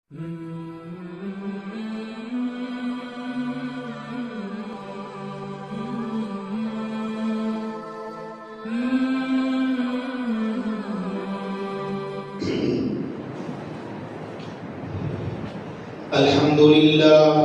الحمد لله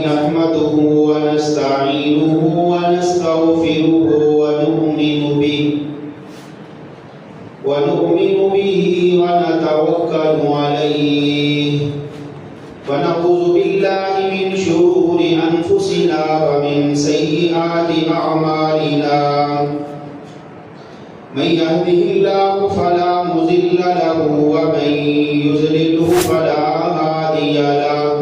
نحمده ونستعينه ونستغفره ونؤمن به ونتوكل عليه ونعوذ بالله من شرور أنفسنا ومن سيئات أعمالنا من يهده الله فلا مضل له ومن يضلله فلا هادي له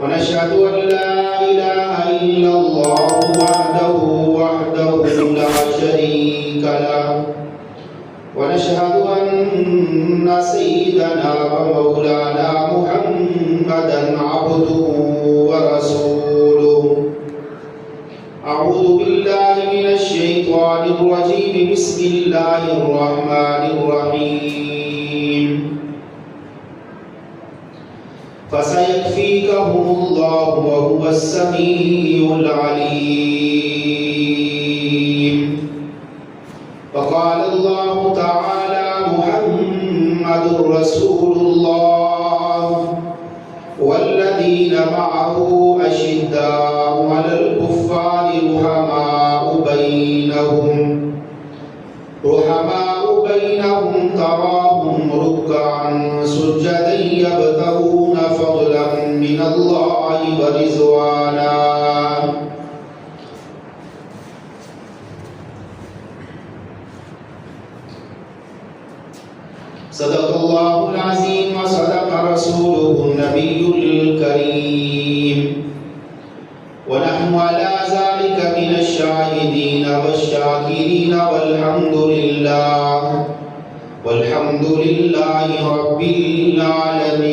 ونشهد أن لا إله إلا الله وحده لا شريك له ونشهد أن سيدنا ومولانا محمدا عبده ورسوله أعوذ بالله من الشيطان الرجيم بسم الله الرحمن الرحيم فسيكفيكهم الله وهو السميع العليم وقال الله تعالى محمد رسول الله والذين معه أشداء على الكفار رحماء بينهم تراهم ركعا سجدا يبتغون فضلا من الله ورضوانا صدق الله العظيم وصدق رسوله النبي الكريم ونحن على ذلك من الشاهدين والشاكرين والحمد لله رب العالمين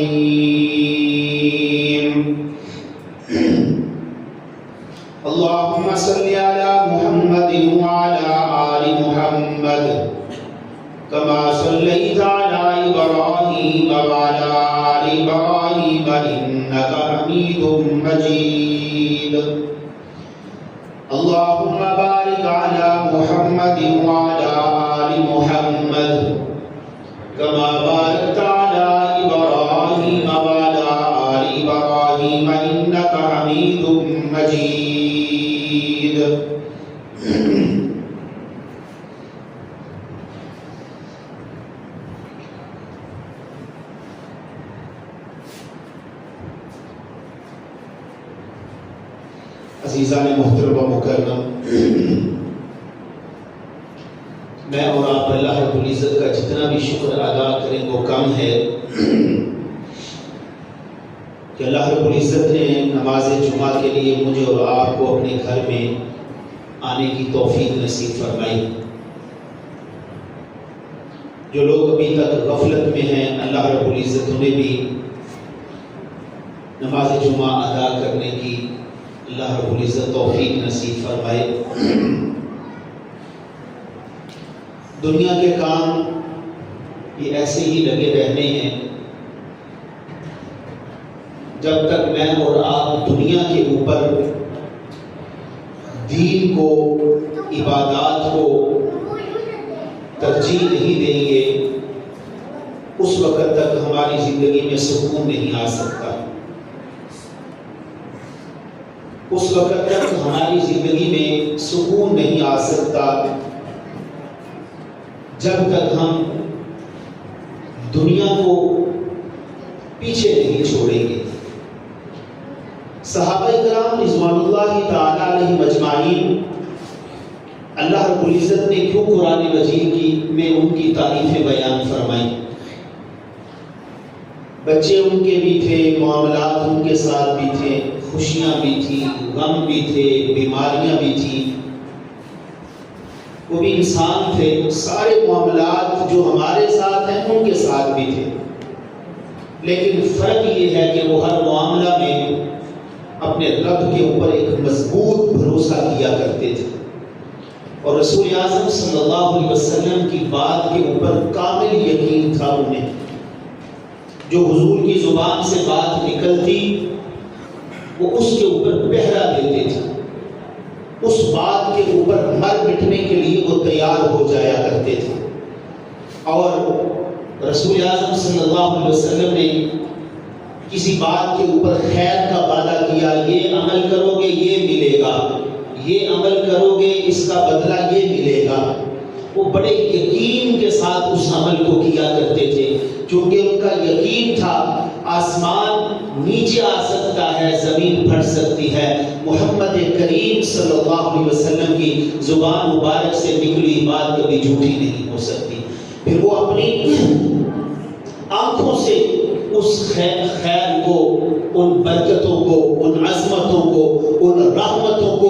اللهم صل على محمد وعلى آل محمد كما صليت على إبراهيم وعلى آل إبراهيم إنك حميد مجيد اللهم بارك على محمد وعلى آل محمد كما باركت على إبراهيم وعلى آل إبراهيم إنك حميد مجيد عزیزان محترم و مکرم، میں اور آپ اللہ رب العزت کا جتنا بھی شکر ادا کریں وہ کم ہے کہ اللہ رب العزت نے نماز جمعہ کے لیے مجھے اور آپ کو اپنے گھر میں آنے کی توفیق نصیب فرمائی۔ جو لوگ ابھی تک غفلت میں ہیں اللہ رب العزت انہیں بھی نماز جمعہ ادا کرنے کی اللہ رب العزت توفیق نصیب فرمائے۔ دنیا کے کام یہ ایسے ہی لگے رہنے ہیں جب تک میں اور آپ دنیا کے اوپر دین کو، عبادات کو ترجیح نہیں دیں گے، اس وقت تک ہماری زندگی میں سکون نہیں آ سکتا۔ اس وقت تک ہماری زندگی میں سکون نہیں آ سکتا جب تک ہم دنیا کو پیچھے نہیں چھوڑیں گے۔ صحابہ کرام رضوان اللہ تعالی علیہم اجمعین، اللہ رب العزت نے کیوں قرآن مجید میں ان کی تعریفیں بیان فرمائی؟ بچے ان کے بھی تھے، معاملات ان کے ساتھ بھی تھے، خوشیاں بھی تھی، غم بھی تھے، بیماریاں بھی تھی، وہ بھی انسان تھے۔ سارے معاملات جو ہمارے ساتھ ہیں ان کے ساتھ بھی تھے، لیکن فرق یہ ہے کہ وہ ہر معاملہ میں اپنے رب کے اوپر ایک مضبوط بھروسہ کیا کرتے تھے، اور رسول اعظم صلی اللہ علیہ وسلم کی بات کے اوپر کامل یقین تھا۔ تھا انہیں، جو حضور کی زبان سے بات نکلتی وہ اس کے اوپر پہرا دیتے تھے، اس بات کے اوپر مر مٹنے کے لیے وہ تیار ہو جایا کرتے تھے۔ اور رسول اعظم صلی اللہ علیہ وسلم نے کسی بات کے اوپر خیر کا وعدہ کیا، یہ عمل کرو گے یہ ملے گا، یہ عمل کرو گے اس کا بدلہ یہ ملے گا، وہ بڑے یقین کے ساتھ اس عمل کو کیا کرتے تھے، کیونکہ ان کا یقین تھا آسمان نیچے آ سکتا ہے، زمین پھٹ سکتی ہے، محمد کریم صلی اللہ علیہ وسلم کی زبان مبارک سے نکلی بات کبھی جھوٹی نہیں ہو سکتی۔ پھر وہ اپنی آنکھوں سے اس خیر کو، ان برکتوں کو، ان عظمتوں کو، ان رحمتوں کو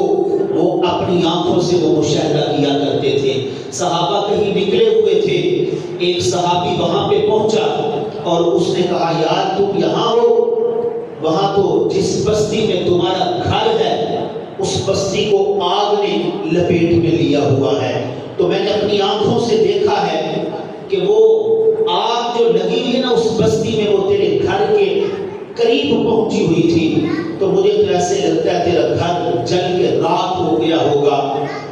وہ اپنی آنکھوں سے وہ مشاہدہ کیا کرتے تھے۔ صحابہ کہیں نکلے ہوئے تھے، ایک صحابی وہاں پہ پہنچا اور اس نے کہا یار تم یہاں ہو، وہاں تو جس بستی میں تمہارا گھر ہے اس بستی کو آگ نے لپیٹ میں لیا ہوا ہے، تو میں نے اپنی آنکھوں سے دیکھا ہے کہ وہ آگ جو لگی ہوئی ہے نا اس بستی میں وہ تیرے گھر کے قریب پہنچی ہوئی تھی، تو مجھے تو ایسے لگتا ہے تیرا گھر جل کے راکھ ہو گیا ہوگا۔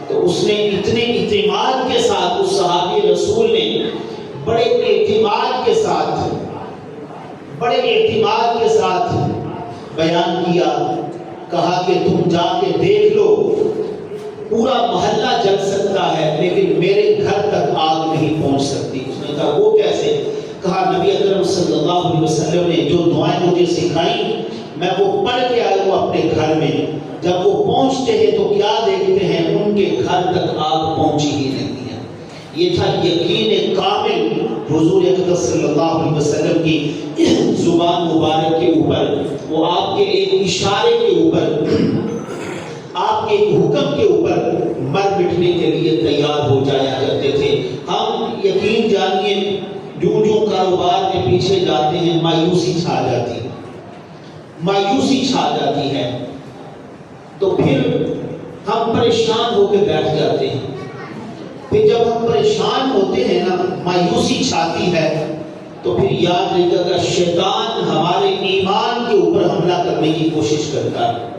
تو اس نے اتنے اعتماد کے ساتھ، اس صحابی رسول نے بڑے اعتماد کے ساتھ بیان کیا، کہا کہ تم جا کے دیکھ لو، پورا محلہ جل سکتا ہے لیکن میرے گھر تک آگ نہیں پہنچ سکتی۔ اس نے کہا وہ کیسے؟ کہا نبی اکرم صلی اللہ علیہ وسلم نے جو دعائیں مجھے سکھائیں میں وہ پڑھ کے آیا ہوں اپنے گھر میں، جب وہ پہنچتے ہیں تو کیا دیکھتے ہیں ان کے گھر تک آگ پہنچی ہی نہیں ہے۔ یہ تھا یقین کامل حضور اکرم صلی اللہ علیہ وسلم کی زبان مبارک کے اوپر، وہ آپ کے ایک اشارے کے اوپر، آپ کے حکم کے اوپر مر مٹنے کے لیے تیار ہو جایا کرتے تھے۔ ہم یقین جانیے جو کاروبار میں پیچھے جاتے ہیں مایوسی چھا جاتی ہے تو پھر ہم پریشان ہو کے بیٹھ جاتے ہیں۔ پھر جب ہم پریشان ہوتے ہیں نا، مایوسی چھاتی ہے، تو پھر یاد رکھیے گا شیطان ہمارے ایمان کے اوپر حملہ کرنے کی کوشش کرتا ہے۔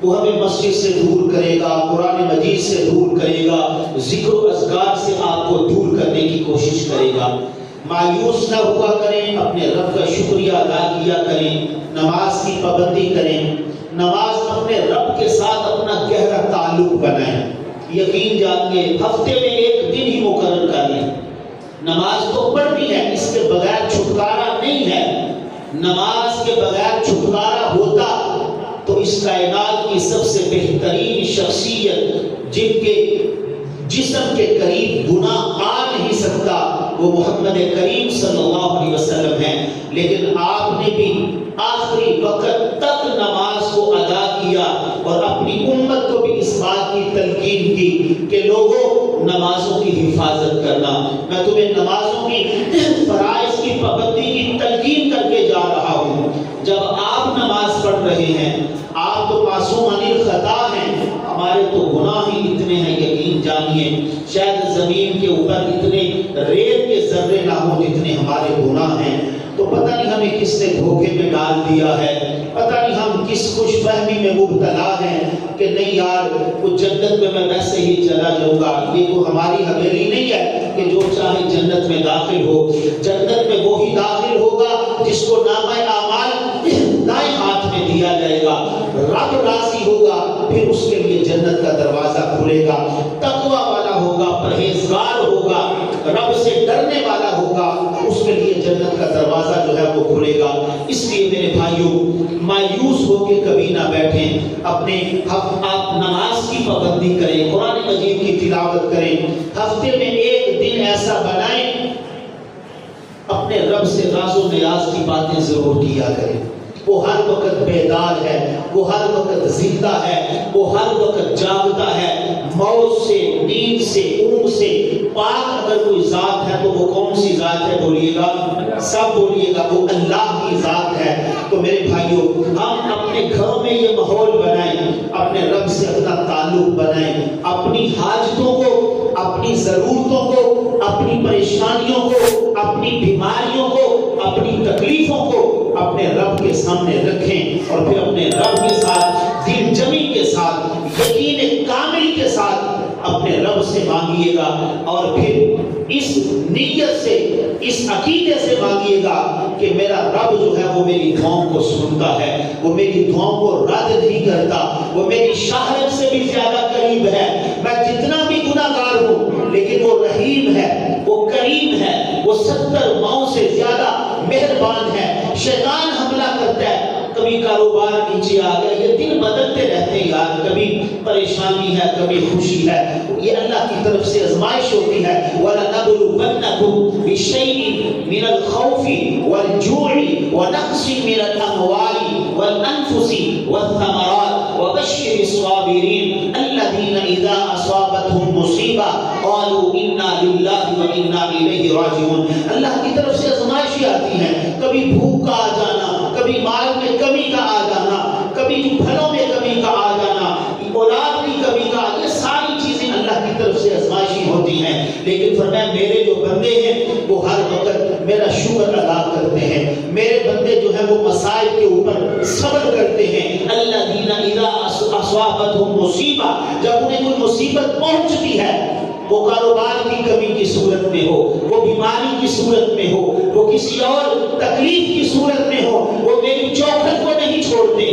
وہ ہمیں مسجد سے دور کرے گا، قرآن مجید سے دور کرے گا، ذکر و اذکار سے آپ کو دور کرنے کی کوشش کرے گا۔ مایوس نہ ہوا کریں، اپنے رب کا شکریہ ادا کیا کریں، نماز کی پابندی کریں، نماز اپنے رب کے ساتھ اپنا گہرا تعلق بنائیں۔ یقین جانیے ہفتے میں ایک دن ہی مقرر کر لیں، نماز تو پڑھنی ہے، اس کے بغیر چھٹکارا نہیں ہے۔ نماز کے بغیر چھٹکارا ہوتا تو اس کائنات کی سب سے بہترین شخصیت جن کے جسم کے قریب گناہ آ نہیں سکتا وہ محمد کریم صلی اللہ علیہ وسلم ہیں، لیکن آپ نے بھی آخری وقت تک نماز کو ادا کیا اور اپنی امت کو بھی اس بات کی تلقین کی کہ لوگوں نمازوں کی حفاظت کرنا۔ میں تمہیں نمازوں کی فرائض کی پابندی کی تلقین کر کے جا رہا ہوں۔ جب آپ نماز پڑھ رہے ہیں، آپ تو معصوم عن الخطا ہیں، ہمارے تو گناہ ہی اتنے ہیں، یقین جانیے شاید زمین کے اوپر اتنے ریت کے ذرے نہ ہوں جتنے ہمارے گناہ ہیں۔ تو پتہ نہیں ہمیں کس نے دھوکے میں ڈال دیا ہے، پتہ نہیں ہم کس خوش فہمی میں مبتلا ہیں کہ نہیں یار وہ جنت میں ویسے ہی چلا جاؤں گا۔ یہ تو ہماری حویلی نہیں ہے کہ جو چاہے جنت میں داخل ہو۔ جنت میں وہی داخل ہوگا جس کو نامہ اعمال دائیں ہاتھ میں دیا جائے گا، رب راضی ہوگا، پھر اس کے لیے جنت کا دروازہ کھلے گا۔ تقوی والا ہوگا، پرہیزگار ہوگا، رب سے ڈرنے والا ہوگا، اس کے لیے جنت کا دروازہ جو ہے وہ کھلے گا۔ اس لیے میرے بھائیوں مایوس ہو کے کبھی نہ بیٹھیں، اپنے آپ نماز کی پابندی کریں، قرآن مجید کی تلاوت کریں، ہفتے میں ایک دن ایسا بنائیں اپنے رب سے راز و نیاز کی باتیں ضرور کیا کریں۔ وہ ہر وقت بیدار ہے، وہ ہر وقت زندہ ہے، وہ ہر وقت جاگتا ہے۔ موت سے، نیند سے، اونگ سے پاک اگر کوئی ذات ہے تو وہ کون سی ذات ہے؟ بولیے گا، سب بولیے گا، وہ اللہ کی ذات ہے۔ تو میرے بھائیوں ہم اپنے گھروں میں یہ ماحول بنائیں، اپنے رب سے اپنا تعلق بنائیں، اپنی حاجتوں کو، اپنی ضرورتوں کو، اپنی پریشانیوں کو، اپنی اپنی بیماریوں کو، اپنی تکلیفوں کو اپنے رب کے سامنے رکھیں اور پھر اپنے رب کے ساتھ دل جمی کے ساتھ، یقین کامل کے ساتھ اپنے رب سے مانگیے گا، اور پھر اس نیت سے، اس عقیدے سے مانگیے گا کہ میرا رب جو ہے وہ میری دعاؤں کو سنتا ہے، وہ میری دعاؤں کو رد نہیں کرتا، وہ میری شہرت سے بھی زیادہ قریب ہے۔ میں جتنا بھی گناہ گار ہوں لیکن وہ رحیم ہے، وہ کریم ہے، وہ 70 ماؤں سے زیادہ مہربان ہے۔ شیطان حملہ کرتا ہے، کبھی کاروبار نیچے آ گیا، یہ دن بدلتے رہتے ہیں یار، کبھی پریشانی ہے کبھی خوشی ہے، یہ اللہ کی طرف سے آزمائش ہوتی ہے۔ وَلَنَبْلُوَنَّكُمْ بِشَيْءٍ مِّنَ الْخَوْفِ وَالْجُوعِ وَنَقْصٍ مِّنَ الْأَمْوَالِ وَالْأَنفُسِ وَالثَّمَرَاتِ وَبَشِّرِ الصَّابِرِينَ الَّذِينَ إِذَا أَصَابَتْهُمْ مُصِيبَةٌ قَالُوا إِنَّا لِلَّهِ وَإِنَّا إِلَيْهِ رَاجِعُونَ۔ اللہ کی طرف سے آزمائشیں آتی ہیں، کبھی بھوک کا آ جانا، کبھی مال میں کمی کا آ جانا، کبھی پھلوں میں کمی کا آ جانا، اولاد کی کمی کا، یہ ساری چیزیں اللہ کی طرف سے آزمائشیں ہوتی ہیں۔ لیکن فرمایا میرے جو بندے ہیں وہ ہر وقت میرا شکر ادا کرتے ہیں، میرے بندے جو ہیں وہ مسائل کے اوپر صبر کرتے ہیں۔ الذین اذا اصابتهم مصیبہ، جب انہیں کوئی مصیبت پہنچتی ہے، وہ کاروبار کی کمی کی صورت میں ہو، وہ بیماری کی صورت میں ہو، وہ کسی اور تکلیف کی صورت میں ہو، وہ میری چوکھٹ کو نہیں چھوڑتے،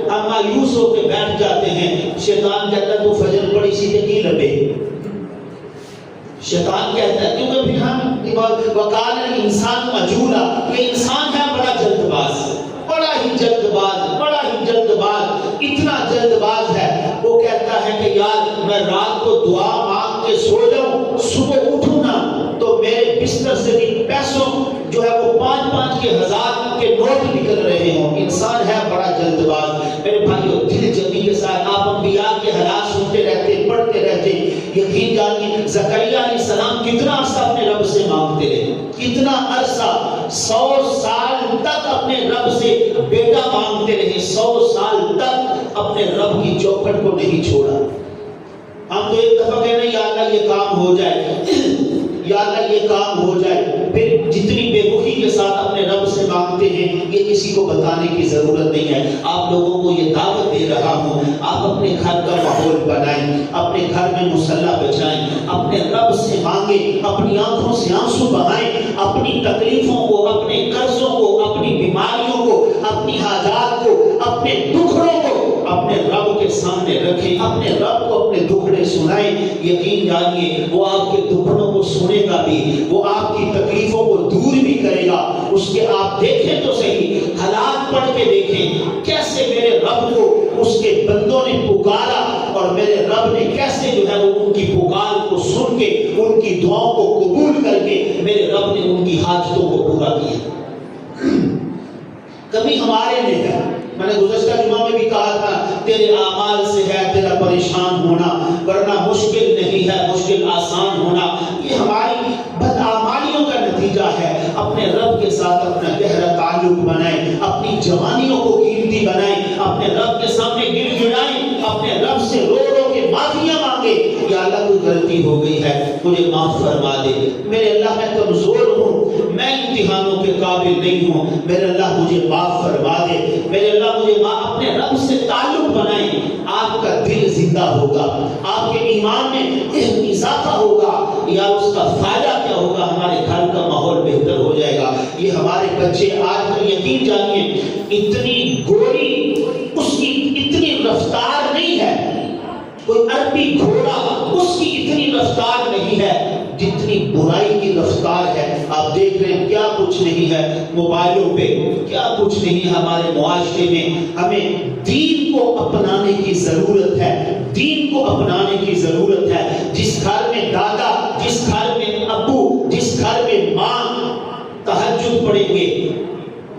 ہم مایوس ہو کے بیٹھ جاتے ہیں۔ شیطان کہتا ہے تو فجر پڑی سیدھے کی لبے، شیطان کہتا ہے کیونکہ پھر ہم وقال الانسان عجولا، یہ انسان ہے بڑا جلد باز، بڑا ہی جلد باز، بڑا ہی جلد باز، اتنا جلد باز ہے، وہ کہتا ہے کہ یار میں رات کو دعا مانگ کے سو جاؤں، صبح اٹھوں نا تو میرے بستر سے بھی پیسوں جو ہے وہ 5-5 کے 1000 کے نوٹ نکل رہے ہوں۔ انسان ہے بڑا جلد باز۔ میرے بھائیو دل جمی کے ساتھ آپ انبیاء کے حالات سنتے رہتے، پڑھتے رہتے، یقین جانیے زکریا علیہ السلام کتنا عرصہ اپنے رب سے مانگتے رہے، کتنا عرصہ، 100 سال تک اپنے رب سے بیٹا مانگتے رہے، 100 سال تک اپنے رب کی چوکھٹ کو نہیں چھوڑا۔ ہم تو ایک دفعہ کہنا یا اللہ یہ کام ہو جائے، یا اللہ یہ کام ہو جائے، پھر جتنی بے رخی کے ساتھ اپنے رب سے مانگتے ہیں یہ کسی کو بتانے کی ضرورت نہیں ہے۔ آپ لوگوں کو یہ دعوت دے رہا ہوں، آپ اپنے گھر کا ماحول بنائیں، اپنے گھر میں مصلی بچائیں، اپنے رب سے مانگیں، اپنی آنکھوں سے آنسو بہائیں، اپنی تکلیفوں کو، اپنے قرضوں کو، اپنی بیماریوں کو، اپنی حاجات کو، اپنے دکھڑوں کو اپنے رب کے سامنے رکھیں، اپنے رب کو اپنے دکھڑے سنائیں۔ یقین جانیے وہ آپ کے دکھڑوں کو سنے گا بھی، وہ آپ کی تکلیفوں کو دور بھی کرے گا۔ اس کے آپ دیکھیں تو صحیح، حالات پڑھ کے دیکھیں کیسے میرے رب کو اس کے بندوں نے پکارا، اور میرے رب نے کیسے جو ہے وہ ان کی پکار کو سن کے، ان کی دعاؤں کو قبول کر کے میرے رب نے ان کی حاجتوں کو پورا کیا۔ کبھی ہمارے لیے ہے، میں نے گزشتہ جمعہ میں بھی کہا تھا تیرے اعمال سے ہے تیرا پریشان ہونا، ورنہ مشکل نہیں ہے، مشکل آسان ہونا۔ یہ ہماری بدعمالیوں کا نتیجہ ہے۔ اپنے رب کے ساتھ اپنا گہرا تعلق بنائیں، اپنی جوانیوں کو قیمتی بنائیں، اپنے رب کے سامنے گر گڑائیں، اپنے رب سے رو رو کے معافیاں مانگیں، یا اللہ کوئی غلطی ہو گئی ہے مجھے معاف فرما دے، میرے اللہ میں کمزور ہوں، میں امتحانوں کے قابل نہیں ہوں، میرے اللہ مجھے معاف فرما دے، میرے اللہ مجھے اپنے رب سے تعلق بنائیں۔ آپ کا دل زندہ ہوگا، آپ کے ایمان میں اضافہ ہوگا، یا اس کا فائدہ کیا ہوگا، ہمارے گھر کا ماحول بہتر ہو جائے گا۔ یہ ہمارے بچے آج کل یقین جانیے اتنی گوری، اس کی اتنی رفتار نہیں ہے، کوئی عربی گھوڑا اس کی اتنی رفتار نہیں ہے جتنی برائی کی رفتار ہے۔ آپ دیکھ رہے ہیں کیا کچھ نہیں ہے موبائلوں پہ، کیا کچھ نہیں ہے ہمارے معاشرے میں۔ ہمیں دین کو اپنانے کی ضرورت ہے، دین کو اپنانے کی ضرورت ہے۔ جس گھر میں دادا، جس گھر میں ابو، جس گھر میں ماں تہجد پڑھیں گے،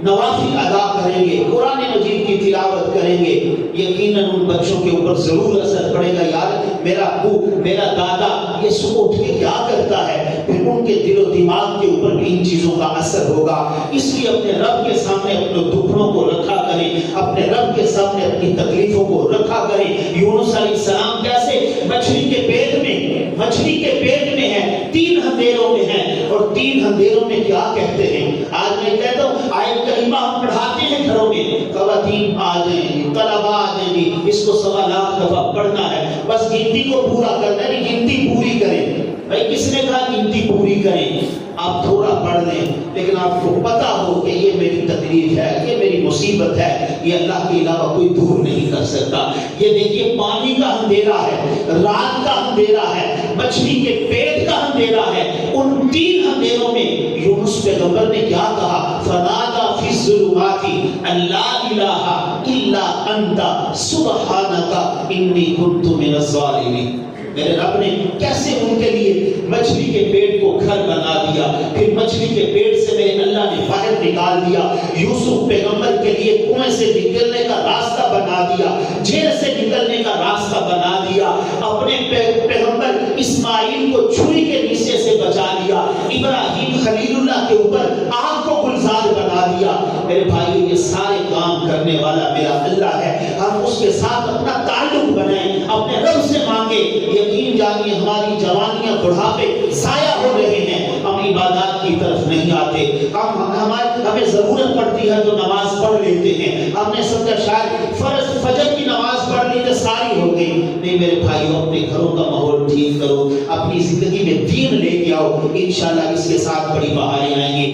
نوافل ادا کریں گے، قرآن مجید کی تلاوت کریں گے، یقیناً ان بچوں کے اوپر ضرور اثر پڑے گا۔ یار میرا ابو، میرا دادا یہ صبح اٹھ کے کیا کرتا ہے، پھر ان کے دل و دماغ کے اوپر بھی ان چیزوں کا اثر ہوگا۔ اس لیے اپنے رب کے سامنے اپنے دکھڑوں کو رکھا کریں، اپنے رب کے سامنے اپنی تکلیفوں کو رکھا کریں۔ یونس علیہ السلام کیسے مچھلی کے پیٹ میں ہے، 3 اندھیروں میں ہیں، اور 3 اندھیروں میں کیا کہتے کو پورا کرنا ہے، گنتی پوری کریں۔ بھائی کس نے کہا گنتی پوری کریں؟ آپ تھوڑا پڑھ لیں لیکن آپ کو پتا ہو کہ یہ میری تکلیف ہے، یہ میری مصیبت ہے، یہ اللہ کے علاوہ کوئی دور نہیں کر سکتا۔ یہ دیکھیے پانی کا اندھیرا ہے، رات کا اندھیرا ہے، مچھلی کے پیٹ کا اندھیرا ہے۔ ان تین اندھیروں میں یونس پیغمبر نے کیا کہا؟ فنادا فی الظلمات ان لا الہ الا انت سبحانک انی کنت من الظالمین۔ میرے رب نے کیسے ان کے لیے مچھلی کے پیٹ کو گھر بنا دیا، پھر مچھلی کے پیٹ سے میرے اللہ نے باہر نکال دیا، یوسف پیغمبر کے لیے کنویں سے نکلنے کا راستہ بنا دیا، جیل سے نکلنے کا راستہ بنا دیا، اپنے پیغمبر اسماعیل کو چھری کے نیچے سے بچا لیا، ابراہیم خلیل اللہ کے اوپر آگ کو گلزار بنا دیا۔ میرے بھائی یہ سارے کام کرنے والا میرا اللہ ہے، ہم اس کے ساتھ اپنا تعلق بنائیں، اپنے رب سے مانگے۔ یقین جانیے ہماری جوانیاں بڑھاپے ضائع ہو رہے ہیں، ہم عبادات کی طرف نہیں آتے، ہمیں ضرورت پڑتی ہے تو نماز پڑھ لیتے ہیں، ہم نے سمجھا شاید فرض فجر کی نماز پڑھ لی تو ساری ہو گئی۔ نہیں میرے بھائیو، اپنے گھروں کا ماحول ٹھیک کرو، اپنی زندگی میں دین لے کے آؤ، انشاءاللہ اس کے ساتھ بڑی بہاریں آئیں گی۔